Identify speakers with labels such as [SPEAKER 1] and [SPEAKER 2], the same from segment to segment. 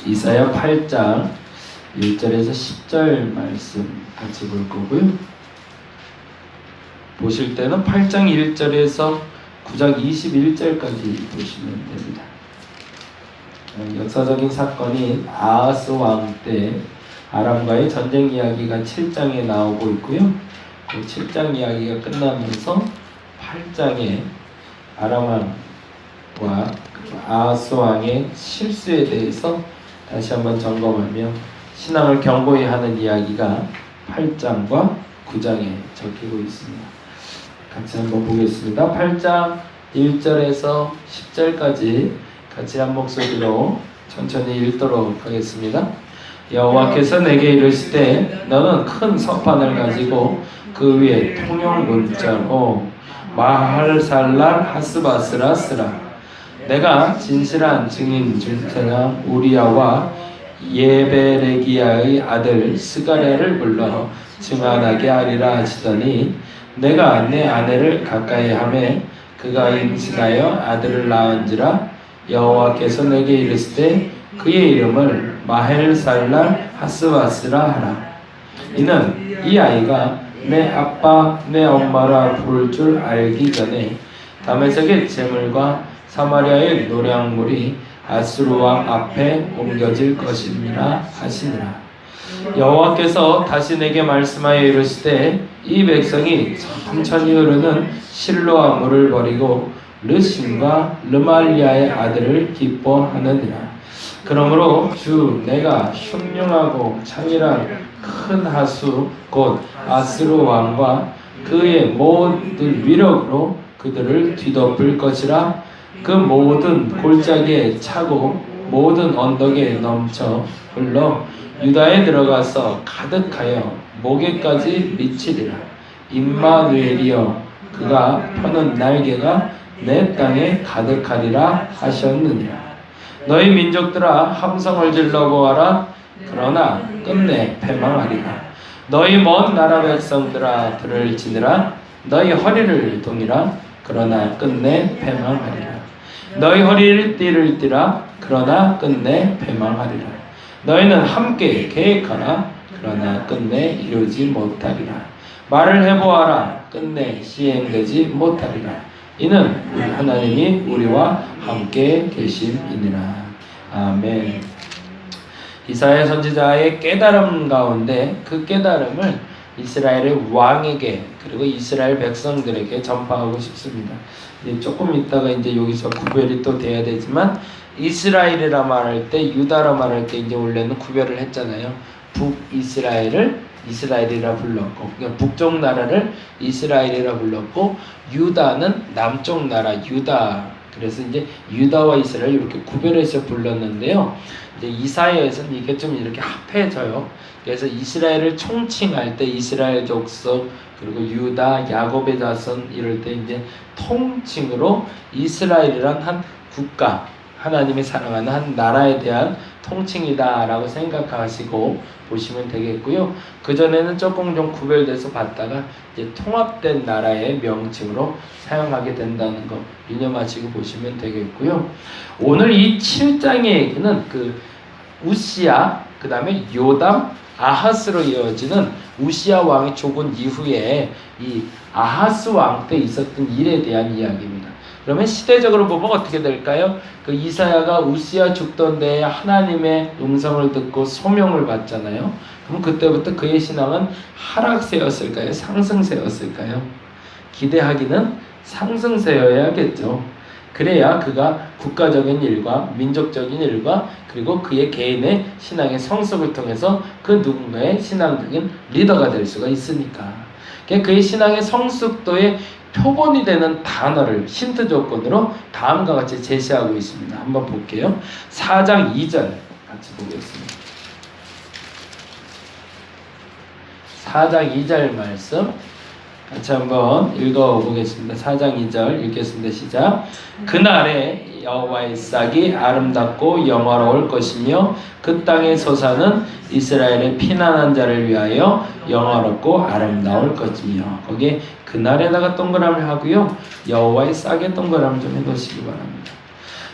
[SPEAKER 1] 이사야 8장 1절에서 10절 말씀 같이 볼 거고요. 보실 때는 8장 1절에서 9장 21절까지 보시면 됩니다. 역사적인 사건인 아하스 왕 때 아람과의 전쟁 이야기가 7장에 나오고 있고요. 그 7장 이야기가 끝나면서 8장에 아람 왕과 아하스 왕의 실수에 대해서 다시 한번 점검하며 신앙을 경고히 하는 이야기가 8장과 9장에 적히고 있습니다. 같이 한번 보겠습니다. 8장 1절에서 10절까지 같이 한 목소리로 천천히 읽도록 하겠습니다. 여호와께서 내게 이르시되 너는 큰 서판을 가지고 그 위에 통용 문자로 마할살랄 하스바스라 쓰라. 내가 진실한 증인 중 사람 우리야와 예베레기야의 아들 스가랴를 불러 증언하게 하리라 하시더니 내가 내 아내를 가까이 하매 그가 임신하여 아들을 낳은지라. 여호와께서 내게 이르시되 그의 이름을 마헬살랄 하스바스라 하라. 이는 이 아이가 내 아빠 내 엄마라 부를 줄 알기 전에 다메섹의 재물과 사마리아의 노량물이 아수르 왕 앞에 옮겨질 것이니라 하시니라. 여호와께서 다시 내게 말씀하여 이르시되 이 백성이 천천히 흐르는 실로아 물을 버리고 르신과 르말리아의 아들을 기뻐하느니라. 그러므로 주 내가 흉흉하고 창일한 큰 하수 곧 아수르 왕과 그의 모든 위력으로 그들을 뒤덮을 것이라. 그 모든 골짜기에 차고 모든 언덕에 넘쳐 흘러 유다에 들어가서 가득하여 목에까지 미치리라. 임마누엘이여 그가 펴는 날개가 내 땅에 가득하리라 하셨느니라. 너희 민족들아 함성을 질러 보아라. 그러나 끝내 패망하리라. 너희 먼 나라 백성들아 들을지니라. 너희 허리를 동이라. 그러나 끝내 패망하리라. 너희 허리를 띠를 띠라. 그러나 끝내 패망하리라. 너희는 함께 계획하라. 그러나 끝내 이루지 못하리라. 말을 해보아라. 끝내 시행되지 못하리라. 이는 우리 하나님이 우리와 함께 계심이니라. 아멘. 이사야 선지자의 깨달음 가운데 그 깨달음을 이스라엘의 왕에게 그리고 이스라엘 백성들에게 전파하고 싶습니다. 이제 조금 있다가 이제 여기서 구별이 또 돼야 되지만 이스라엘이라 말할 때 유다라 말할 때 이제 원래는 구별을 했잖아요. 북이스라엘을 이스라엘이라 불렀고, 그러니까 북쪽 나라를 이스라엘이라 불렀고, 유다는 남쪽 나라 유다. 그래서 이제 유다와 이스라엘 이렇게 구별해서 불렀는데요. 이제 이사야에서는 이게 좀 이렇게 합해져요. 그래서 이스라엘을 총칭할 때 이스라엘 족속 그리고 유다, 야곱의 자손 이럴 때 이제 통칭으로 이스라엘이란 한 국가, 하나님이 사랑하는 한 나라에 대한 통칭이다라고 생각하시고 보시면 되겠고요. 그전에는 조금 좀 구별돼서 봤다가 이제 통합된 나라의 명칭으로 사용하게 된다는 거 유념하시고 보시면 되겠고요. 오늘 이 7장의 얘기는 그 우시야, 그 다음에 요담, 아하스로 이어지는 우시야 왕이 죽은 이후에 이 아하스 왕 때 있었던 일에 대한 이야기입니다. 그러면 시대적으로 보면 어떻게 될까요? 그 이사야가 우시야 죽던 데에 하나님의 음성을 듣고 소명을 받잖아요. 그럼 그때부터 그의 신앙은 하락세였을까요? 상승세였을까요? 기대하기는 상승세여야겠죠. 그래야 그가 국가적인 일과 민족적인 일과 그리고 그의 개인의 신앙의 성숙을 통해서 그 누군가의 신앙적인 리더가 될 수가 있으니까. 그의 신앙의 성숙도의 표본이 되는 단어를 힌트 조건으로 다음과 같이 제시하고 있습니다. 한번 볼게요. 4장 2절 같이 보겠습니다. 4장 2절 말씀 같이 한번 읽어보겠습니다. 4장 2절 읽겠습니다. 시작. 그날에 여호와의 싹이 아름답고 영화로울 것이며 그 땅의 소사는 이스라엘의 피난한 자를 위하여 영화롭고 아름다울 것이며, 거기에 그날에다가 동그라미 하고요. 여호와의 싹에 동그라미 좀 해놓으시기 바랍니다.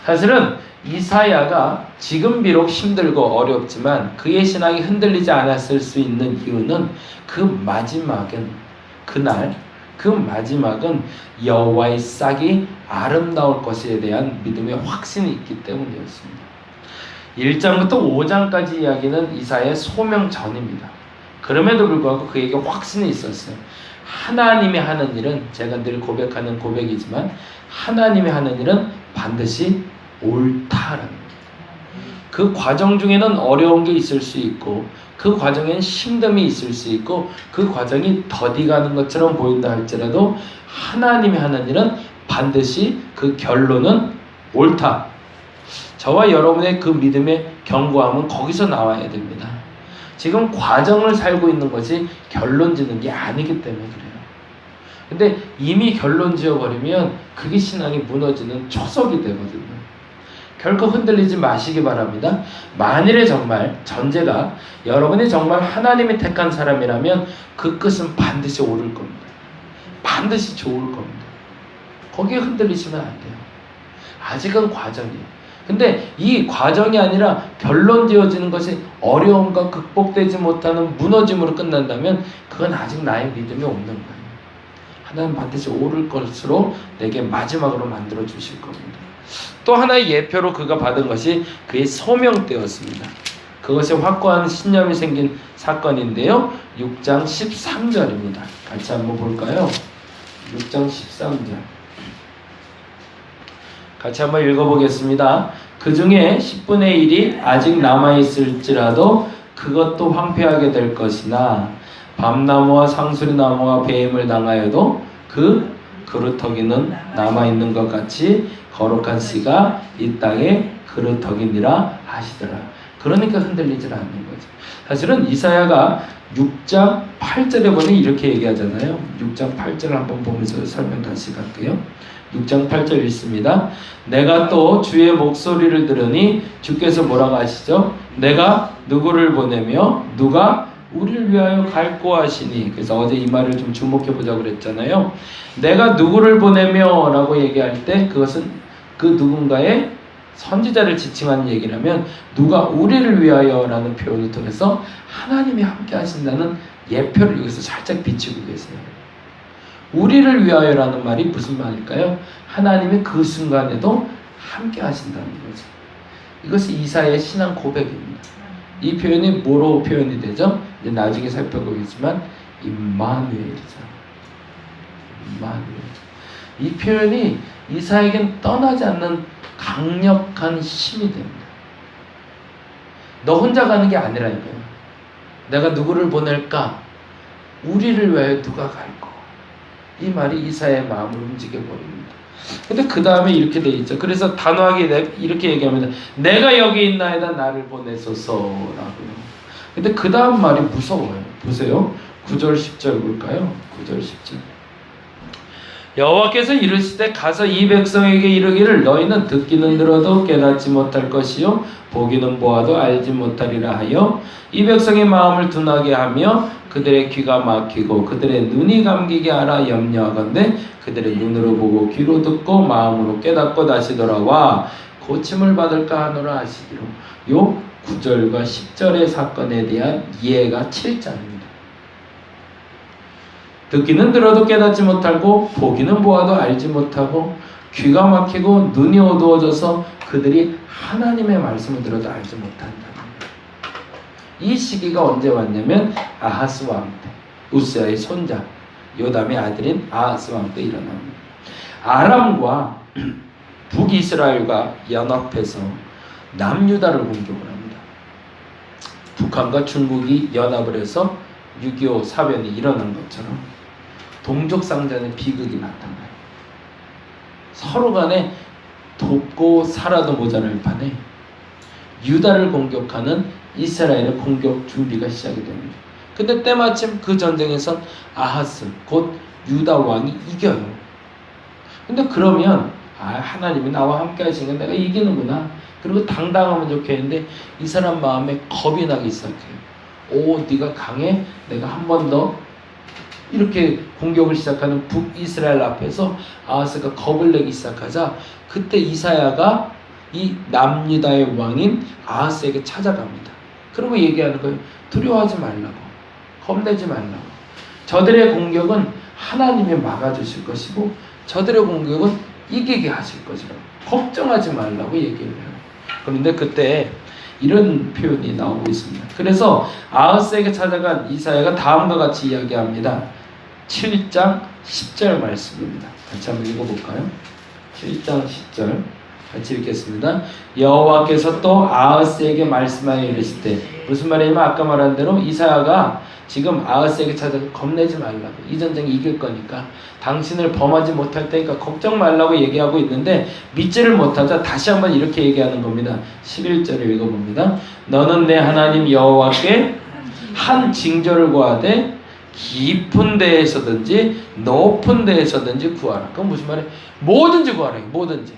[SPEAKER 1] 사실은 이사야가 지금 비록 힘들고 어렵지만 그의 신앙이 흔들리지 않았을 수 있는 이유는 그 마지막은 그날 그 마지막은 여호와의 싹이 아름다울 것에 대한 믿음의 확신이 있기 때문이었습니다. 1장부터 5장까지 이야기는 이사야의 소명 전입니다. 그럼에도 불구하고 그에게 확신이 있었어요. 하나님이 하는 일은, 제가 늘 고백하는 고백이지만 하나님이 하는 일은 반드시 옳다라는 겁니다. 그 과정 중에는 어려운 게 있을 수 있고 그 과정에는 힘듦이 있을 수 있고 그 과정이 더디가는 것처럼 보인다 할지라도 하나님이 하는 일은 반드시 그 결론은 옳다. 저와 여러분의 그 믿음의 견고함은 거기서 나와야 됩니다. 지금 과정을 살고 있는 것이 결론 짓는 게 아니기 때문에 그래요. 근데 이미 결론 지어버리면 그게 신앙이 무너지는 초석이 되거든요. 결코 흔들리지 마시기 바랍니다. 만일에 정말 전제가 여러분이 정말 하나님이 택한 사람이라면 그 끝은 반드시 오를 겁니다. 반드시 좋을 겁니다. 거기에 흔들리시면 안 돼요. 아직은 과정이에요. 근데 이 과정이 아니라 결론 지어지는 것이 어려움과 극복되지 못하는 무너짐으로 끝난다면 그건 아직 나의 믿음이 없는 거예요. 하나님 반드시 오를 것으로 내게 마지막으로 만들어 주실 겁니다. 또 하나의 예표로 그가 받은 것이 그의 소명 때였습니다. 그것이 확고한 신념이 생긴 사건인데요. 6장 13절입니다. 같이 한번 볼까요? 6장 13절. 같이 한번 읽어보겠습니다. 그 중에 10분의 1이 아직 남아있을지라도 그것도 황폐하게 될 것이나 밤나무와 상수리나무가 배임을 당하여도 그 그루터기는 남아있는 것 같이 거룩한 씨가 이 땅에 그루터기니라 하시더라. 그러니까 흔들리질 않는 거죠. 사실은 이사야가 6장 8절에 보면 이렇게 얘기하잖아요. 6장 8절을 한번 보면서 설명 다시 갈게요. 6장 8절 읽습니다. 내가 또 주의 목소리를 들으니 주께서 뭐라고 하시죠? 내가 누구를 보내며 누가 우리를 위하여 갈고 하시니. 그래서 어제 이 말을 좀 주목해 보자고 그랬잖아요. 내가 누구를 보내며 라고 얘기할 때 그것은 그 누군가의 선지자를 지칭하는 얘기라면 누가 우리를 위하여 라는 표현을 통해서 하나님이 함께 하신다는 예표를 여기서 살짝 비치고 계세요. 우리를 위하여라는 말이 무슨 말일까요? 하나님이 그 순간에도 함께 하신다는 거죠. 이것이 이사야의 신앙 고백입니다. 이 표현이 뭐로 표현이 되죠? 이제 나중에 살펴보겠지만 임마누엘이죠. 임마누엘. 이 표현이 이사야에겐 떠나지 않는 강력한 힘이 됩니다. 너 혼자 가는 게 아니라니까요. 내가 누구를 보낼까? 우리를 위하여 누가 갈까? 이 말이 이사야의 마음을 움직여버립니다. 근데 그 다음에 이렇게 돼 있죠. 그래서 단호하게 이렇게 얘기합니다. 내가 여기 있나이다 나를 보내소서라고요. 근데 그 다음 말이 무서워요. 보세요. 9절 10절 볼까요? 9절 10절. 여호와께서 이르시되 가서 이 백성에게 이르기를 너희는 듣기는 들어도 깨닫지 못할 것이요 보기는 보아도 알지 못하리라 하여 이 백성의 마음을 둔하게 하며 그들의 귀가 막히고 그들의 눈이 감기게 하라 염려하건대 그들의 눈으로 보고 귀로 듣고 마음으로 깨닫고 다시 돌아와 고침을 받을까 하노라 하시기로. 요 9절과 10절의 사건에 대한 이해가 7장입니다. 듣기는 들어도 깨닫지 못하고 보기는 보아도 알지 못하고 귀가 막히고 눈이 어두워져서 그들이 하나님의 말씀을 들어도 알지 못한다. 이 시기가 언제 왔냐면 아하스 왕 때, 우스야의 손자 요담의 아들인 아하스 왕 때 일어납니다. 아람과 북이스라엘과 연합해서 남유다를 공격을 합니다. 북한과 중국이 연합을 해서 6.25 사변이 일어난 것처럼 동족상잔의 비극이 나타나요. 서로 간에 돕고 살아도 모자랄 판에 유다를 공격하는 이스라엘의 공격 준비가 시작이 됩니다. 근데 때마침 그 전쟁에선 아하스 곧 유다 왕이 이겨요. 근데 그러면 하나님이 나와 함께 하시니까 내가 이기는구나. 그리고 당당하면 좋겠는데 이 사람 마음에 겁이 나기 시작해요. 오, 네가 강해? 내가 한 번 더 이렇게 공격을 시작하는 북이스라엘 앞에서 아하스가 겁을 내기 시작하자 그때 이사야가 이 남유다의 왕인 아하스에게 찾아갑니다. 그리고 얘기하는 거예요. 두려워하지 말라고, 겁내지 말라고. 저들의 공격은 하나님이 막아주실 것이고 저들의 공격은 이기게 하실 것이라고, 걱정하지 말라고 얘기를 해요. 그런데 그때 이런 표현이 나오고 있습니다. 그래서 아하스에게 찾아간 이사야가 다음과 같이 이야기합니다. 7장 10절 말씀입니다. 같이 한번 읽어볼까요? 7장 10절 같이 읽겠습니다. 여호와께서 또 아하스에게 말씀하여 이르시되, 무슨 말이냐면 아까 말한 대로 이사야가 지금 아하스에게 찾아서 겁내지 말라고, 이 전쟁 이길 거니까 당신을 범하지 못할 테니까 걱정 말라고 얘기하고 있는데 믿지를 못하자 다시 한번 이렇게 얘기하는 겁니다. 11절을 읽어봅니다. 너는 내 하나님 여호와께 한 징조를 구하되 깊은 데에서든지 높은 데에서든지 구하라. 그건 무슨 말이에요? 뭐든지 구하라. 뭐든지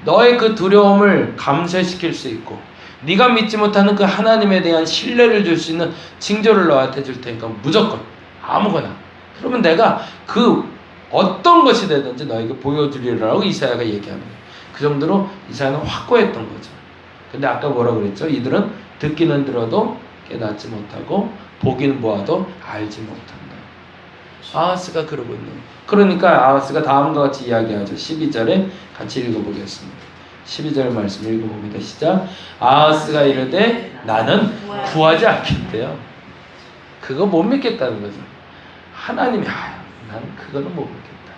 [SPEAKER 1] 너의 그 두려움을 감쇄시킬 수 있고 네가 믿지 못하는 그 하나님에 대한 신뢰를 줄 수 있는 징조를 너한테 줄 테니까 무조건 아무거나, 그러면 내가 그 어떤 것이 되든지 너에게 보여주리라고 이사야가 얘기하는 거예요. 그 정도로 이사야는 확고했던 거죠. 근데 아까 뭐라고 그랬죠? 이들은 듣기는 들어도 깨닫지 못하고 보기는 보아도 알지 못한다. 아하스가 그러고 있는 거예요. 그러니까 아하스가 다음과 같이 이야기하죠. 12절에 같이 읽어보겠습니다. 12절 말씀 읽어봅니다. 시작. 아하스가 이르되 나는 구하지 않겠대요. 그거 못 믿겠다는 거죠. 하나님이 난 그거는 못 믿겠다.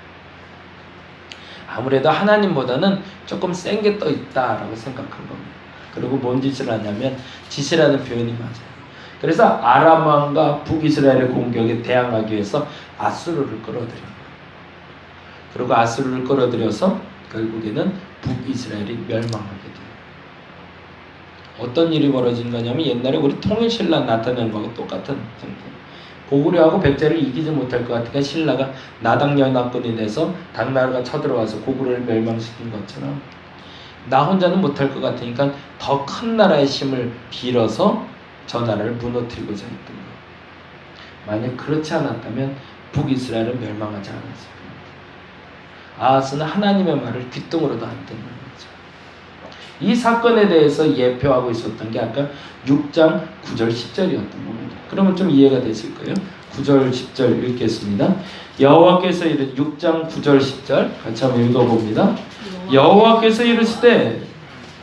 [SPEAKER 1] 아무래도 하나님보다는 조금 센 게 떠 있다라고 생각한 겁니다. 그리고 뭔 짓을 하냐면 짓이라는 표현이 맞아요. 그래서 아람 왕과 북이스라엘의 공격에 대항하기 위해서 아수르를 끌어들입니다. 그리고 아수르를 끌어들여서 결국에는 북이스라엘이 멸망하게 돼요. 어떤 일이 벌어진 거냐면 옛날에 우리 통일신라 나타낸 거하고 똑같은 상태. 고구려하고 백제를 이기지 못할 것 같으니까 신라가 나당연합군이 돼서 당나라가 쳐들어와서 고구려를 멸망시킨 것처럼 나 혼자는 못할 것 같으니까 더 큰 나라의 힘을 빌어서 저 나라를 무너뜨리고자 했던 거예요. 만약 그렇지 않았다면 북이스라엘은 멸망하지 않았을 거예요. 아하스는 하나님의 말을 귓등으로도 안 듣는 거죠. 이 사건에 대해서 예표하고 있었던 게 아까 6장 9절 10절이었던 겁니다. 그러면 좀 이해가 되실 거예요. 9절 10절 읽겠습니다. 여호와께서 이르 6장 9절 10절 같이 한번 읽어봅니다. 여호와께서 이르시되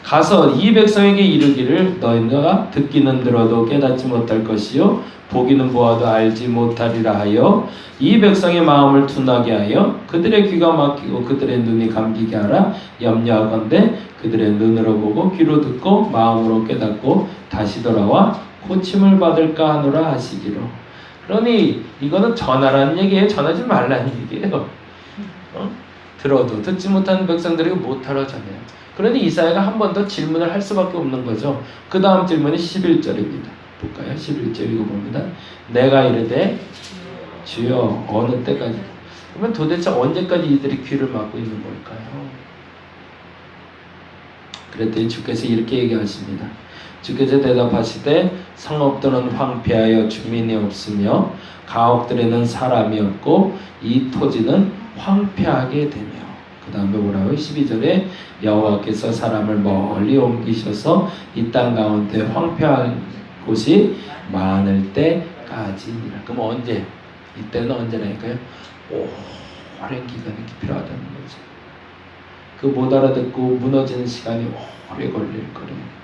[SPEAKER 1] 가서 이 백성에게 이르기를 너희가 듣기는 들어도 깨닫지 못할 것이요 보기는 보아도 알지 못하리라 하여 이 백성의 마음을 둔하게 하여 그들의 귀가 막히고 그들의 눈이 감기게 하라. 염려하건대 그들의 눈으로 보고 귀로 듣고 마음으로 깨닫고 다시 돌아와 고침을 받을까 하노라 하시기로. 그러니 이거는 전하라는 얘기예요. 전하지 말라는 얘기예요. 들어도 듣지 못하는 백성들에게 못하라 전해요. 그러니 이사야가 한 번 더 질문을 할 수밖에 없는 거죠. 그 다음 질문이 11절입니다. 볼까요? 11절 읽어봅니다. 내가 이르되 주여 어느 때까지? 그러면 도대체 언제까지 이들이 귀를 막고 있는 걸까요? 그랬더니 주께서 이렇게 얘기하십니다. 주께서 대답하시되 성읍들은 황폐하여 주민이 없으며 가옥들에는 사람이 없고 이 토지는 황폐하게 되며, 그 다음에 뭐라고요? 12절에 여호와께서 사람을 멀리 옮기셔서 이 땅 가운데 황폐한 곳이 많을 때까지니라. 그럼 언제? 이때는 언제라니까요? 오랜 기간이 필요하다는 거죠. 그 못 알아듣고 무너지는 시간이 오래 걸릴 거예요.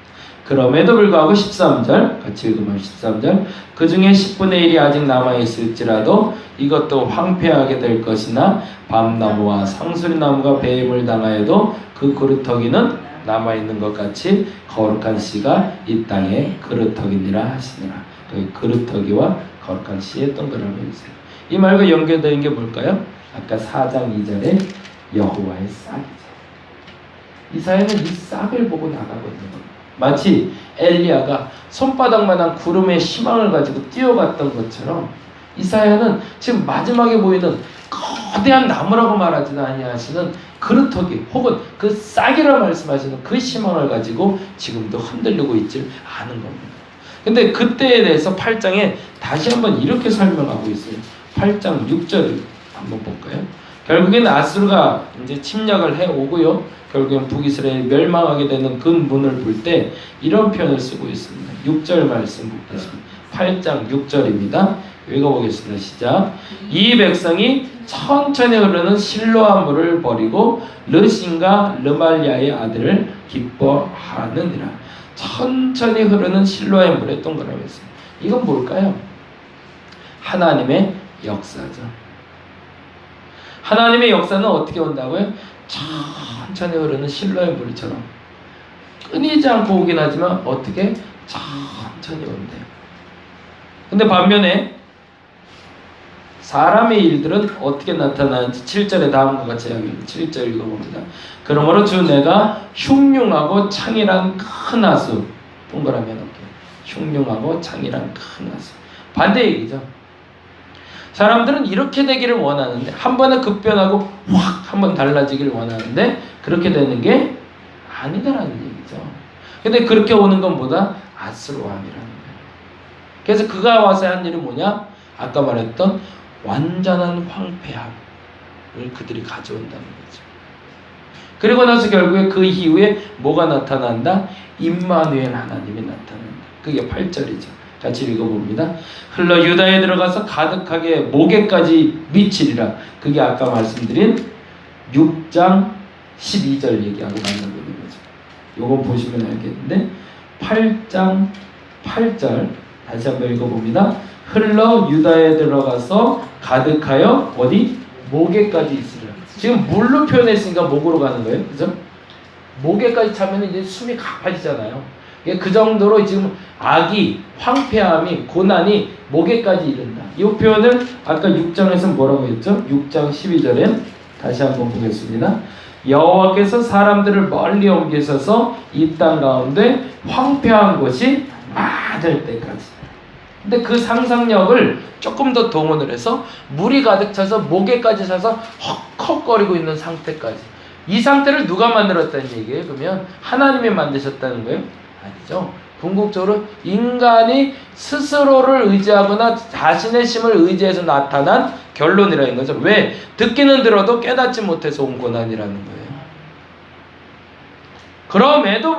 [SPEAKER 1] 그럼에도 불구하고 13절 같이 읽으면 13절 그 중에 10분의 1이 아직 남아있을지라도 이것도 황폐하게 될 것이나 밤나무와 상수리나무가 배임을 당하여도 그 그루터기는 남아있는 것 같이 거룩한 씨가 이 땅에 그루터기니라 하시니라. 그루터기와 거룩한 씨의 동그라미 있어요. 이 말과 연결되는 게 뭘까요? 아까 4장 2절에 여호와의 싹이죠. 이사야는 이 싹을 보고 나가고 있는 겁니다. 마치 엘리야가 손바닥만한 구름의 희망을 가지고 뛰어갔던 것처럼 이사야는 지금 마지막에 보이는 거대한 나무라고 말하지는 아니하시는 그루터기 혹은 그 싹이라 말씀하시는 그 희망을 가지고 지금도 흔들리고 있지 않은 겁니다. 근데 그때에 대해서 8장에 다시 한번 이렇게 설명하고 있어요. 8장 6절을 한번 볼까요? 결국엔 아수르가 이제 침략을 해 오고요. 결국엔 북이스라엘이 멸망하게 되는 근본을 볼 때 이런 표현을 쓰고 있습니다. 6절 말씀 보겠습니다. 8장 6절입니다. 읽어보겠습니다. 시작. 이 백성이 천천히 흐르는 실로암 물을 버리고 르신과 르말리아의 아들을 기뻐하느니라. 천천히 흐르는 실로암 물에 동그라미 했습니다. 이건 뭘까요? 하나님의 역사죠. 하나님의 역사는 어떻게 온다고요? 천천히 흐르는 실로암 물처럼 끊이지 않고 오긴 하지만 어떻게? 천천히 온대요. 근데 반면에 사람의 일들은 어떻게 나타나는지 7절에 다음과 같이 이야기합니다. 7절 읽어봅니다. 그러므로 주 내가 흉흉하고 창이란 큰 하수, 동그라미 해놓을게요. 흉흉하고 창이란 큰 하수. 반대 얘기죠. 사람들은 이렇게 되기를 원하는데, 한 번에 급변하고 확 한 번 달라지기를 원하는데 그렇게 되는 게 아니다라는 얘기죠. 근데 그렇게 오는 건 뭐다? 아수르왕이라는 거예요. 그래서 그가 와서 한 일은 뭐냐? 아까 말했던 완전한 황폐함을 그들이 가져온다는 거죠. 그리고 나서 결국에 그 이후에 뭐가 나타난다? 임마누엘 하나님이 나타난다. 그게 8절이죠. 같이 읽어봅니다. 흘러 유다에 들어가서 가득하게 목에까지 미치리라. 그게 아까 말씀드린 6장 12절 얘기하고 만나고 있는 거죠. 요거 보시면 알겠는데 8장 8절 다시 한번 읽어봅니다. 흘러 유다에 들어가서 가득하여 어디? 목에까지 있으리라. 지금 물로 표현했으니까 목으로 가는 거예요. 그죠? 목에까지 차면 이제 숨이 가빠지잖아요. 그 정도로 지금 악이, 황폐함이, 고난이 목에까지 이른다. 이 표현을 아까 6장에서 뭐라고 했죠? 6장 12절에 다시 한번 보겠습니다. 여호와께서 사람들을 멀리 옮기셔서 이 땅 가운데 황폐한 곳이 많을 때까지. 근데 그 상상력을 조금 더 동원을 해서 물이 가득 차서 목에까지 차서 헉헉거리고 있는 상태까지. 이 상태를 누가 만들었다는 얘기예요? 그러면 하나님이 만드셨다는 거예요? 아니죠. 궁극적으로 인간이 스스로를 의지하거나 자신의 힘을 의지해서 나타난 결론이라는 거죠. 왜? 듣기는 들어도 깨닫지 못해서 온 고난이라는 거예요. 그럼에도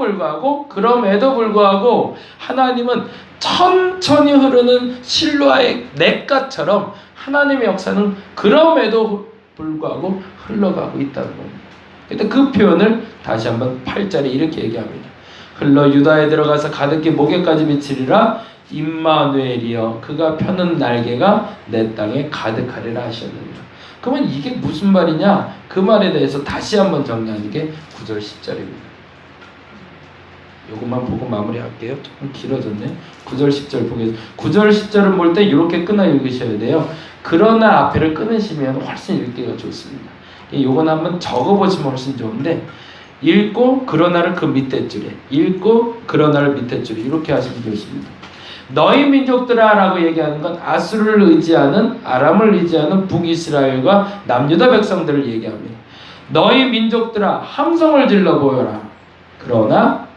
[SPEAKER 1] 불구하고 하나님은 천천히 흐르는 실로아의 냇가처럼 하나님의 역사는 그럼에도 불구하고 흘러가고 있다는 겁니다. 근데 그 표현을 다시 한번 8절에 이렇게 얘기합니다. 흘러 유다에 들어가서 가득히 목에까지 미치리라. 임마누엘이여 그가 펴는 날개가 내 땅에 가득하리라 하셨느니라. 그러면 이게 무슨 말이냐? 그 말에 대해서 다시 한번 정리하는 게 9절 10절입니다. 요것만 보고 마무리할게요. 조금 길어졌네. 9절 10절 보겠습니다. 9절 10절을 볼 때 이렇게 끊어 읽으셔야 돼요. 그러나 앞에를 끊으시면 훨씬 읽기가 좋습니다. 요건 한번 적어보시면 훨씬 좋은데, 읽고 그러나를 그 밑에 줄에, 읽고 그러나를 밑에 줄에 이렇게 하시면 좋습니다. 너희 민족들아 라고 얘기하는 건 아수르를 의지하는, 아람을 의지하는 북이스라엘과 남유다 백성들을 얘기합니다. 너희 민족들아 함성을 질러 보여라. 그러나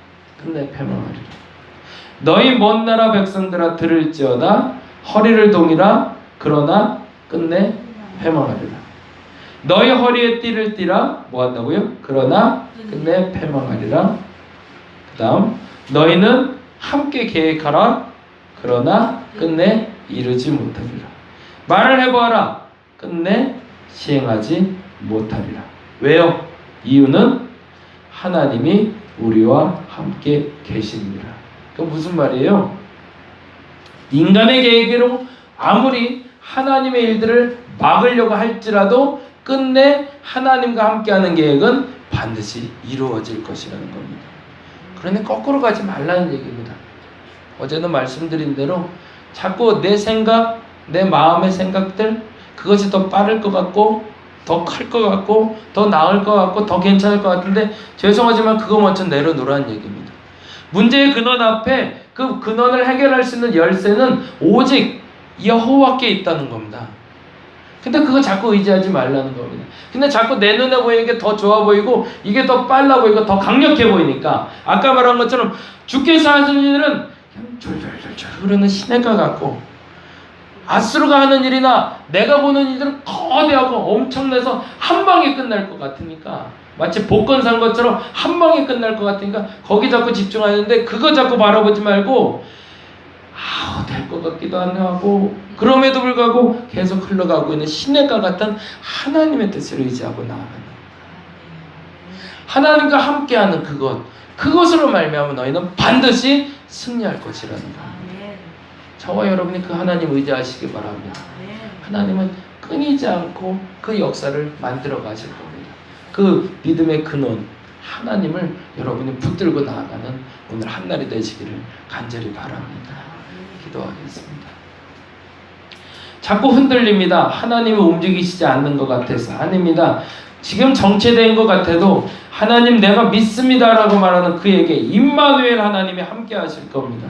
[SPEAKER 1] 끝내 패망하리라. 너희 먼 나라 백성들아 들을지어다. 허리를 동이라. 그러나 끝내 패망하리라. 너희 허리에 띠를 띠라. 뭐 한다고요? 그러나 끝내 패망하리라. 그 다음 너희는 함께 계획하라. 그러나 끝내 이루지 못하리라. 말을 해보아라. 끝내 시행하지 못하리라. 왜요? 이유는 하나님이 우리와 함께 계십니다. 그 무슨 말이에요? 인간의 계획으로 아무리 하나님의 일들을 막으려고 할지라도 끝내 하나님과 함께하는 계획은 반드시 이루어질 것이라는 겁니다. 그러니 거꾸로 가지 말라는 얘기입니다. 어제도 말씀드린 대로 자꾸 내 생각, 내 마음의 생각들, 그것이 더 빠를 것 같고 더 클 것 같고 더 나을 것 같고 더 괜찮을 것 같은데 죄송하지만 그거 먼저 내려놓으라는 얘기입니다. 문제의 근원 앞에 그 근원을 해결할 수 있는 열쇠는 오직 여호와께 있다는 겁니다. 근데 그거 자꾸 의지하지 말라는 겁니다. 근데 자꾸 내 눈에 보이는 게 더 좋아 보이고 이게 더 빨라 보이고 더 강력해 보이니까 아까 말한 것처럼 주께서 하시는 일은 그냥 졸졸졸졸 흐르는 시냇가 같고 아수르가 하는 일이나 내가 보는 일들은 거대하고 엄청나서 한 방에 끝날 것 같으니까, 마치 복권 산 것처럼 한 방에 끝날 것 같으니까 거기 자꾸 집중하는데, 그거 자꾸 바라보지 말고 될 것 같기도 하고, 그럼에도 불구하고 계속 흘러가고 있는 시냇가 같은 하나님의 뜻을 의지하고 나아가는, 하나님과 함께하는 그것으로 말미암아 너희는 반드시 승리할 것이라는 것. 저와 여러분이 그 하나님 의지하시기 바랍니다. 하나님은 끊이지 않고 그 역사를 만들어 가실 겁니다. 그 믿음의 근원 하나님을 여러분이 붙들고 나아가는 오늘 한날이 되시기를 간절히 바랍니다. 기도하겠습니다. 자꾸 흔들립니다. 하나님이 움직이시지 않는 것 같아서. 아닙니다. 지금 정체된 것 같아도 하나님 내가 믿습니다 라고 말하는 그에게 임마누엘 하나님이 함께 하실 겁니다.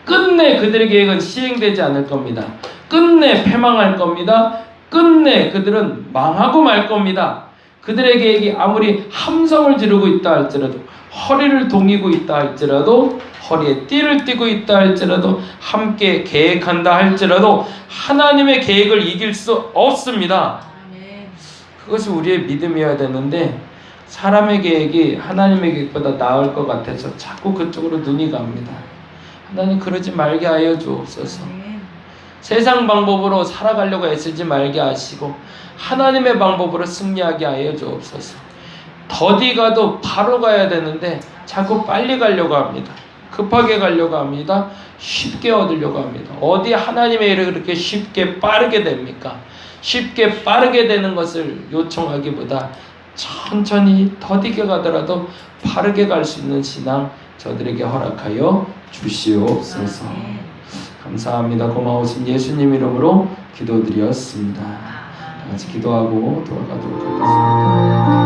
[SPEAKER 1] 끝내 그들의 계획은 시행되지 않을 겁니다. 끝내 패망할 겁니다. 끝내 그들은 망하고 말 겁니다. 그들의 계획이 아무리 함성을 지르고 있다 할지라도, 허리를 동이고 있다 할지라도, 허리에 띠를 띠고 있다 할지라도, 함께 계획한다 할지라도 하나님의 계획을 이길 수 없습니다. 그것이 우리의 믿음이어야 되는데, 사람의 계획이 하나님의 계획보다 나을 것 같아서 자꾸 그쪽으로 눈이 갑니다. 하나님 그러지 말게 하여 주옵소서. 세상 방법으로 살아가려고 애쓰지 말게 하시고 하나님의 방법으로 승리하게 하여 주옵소서. 더디 가도 바로 가야 되는데 자꾸 빨리 가려고 합니다. 급하게 가려고 합니다. 쉽게 얻으려고 합니다. 어디 하나님의 일을 그렇게 쉽게 빠르게 됩니까? 쉽게 빠르게 되는 것을 요청하기보다 천천히 더디게 가더라도 바르게 갈 수 있는 신앙 저들에게 허락하여 주시옵소서. 감사합니다. 고마우신 예수님 이름으로 기도드렸습니다. 다 같이 기도하고 돌아가도록 하겠습니다.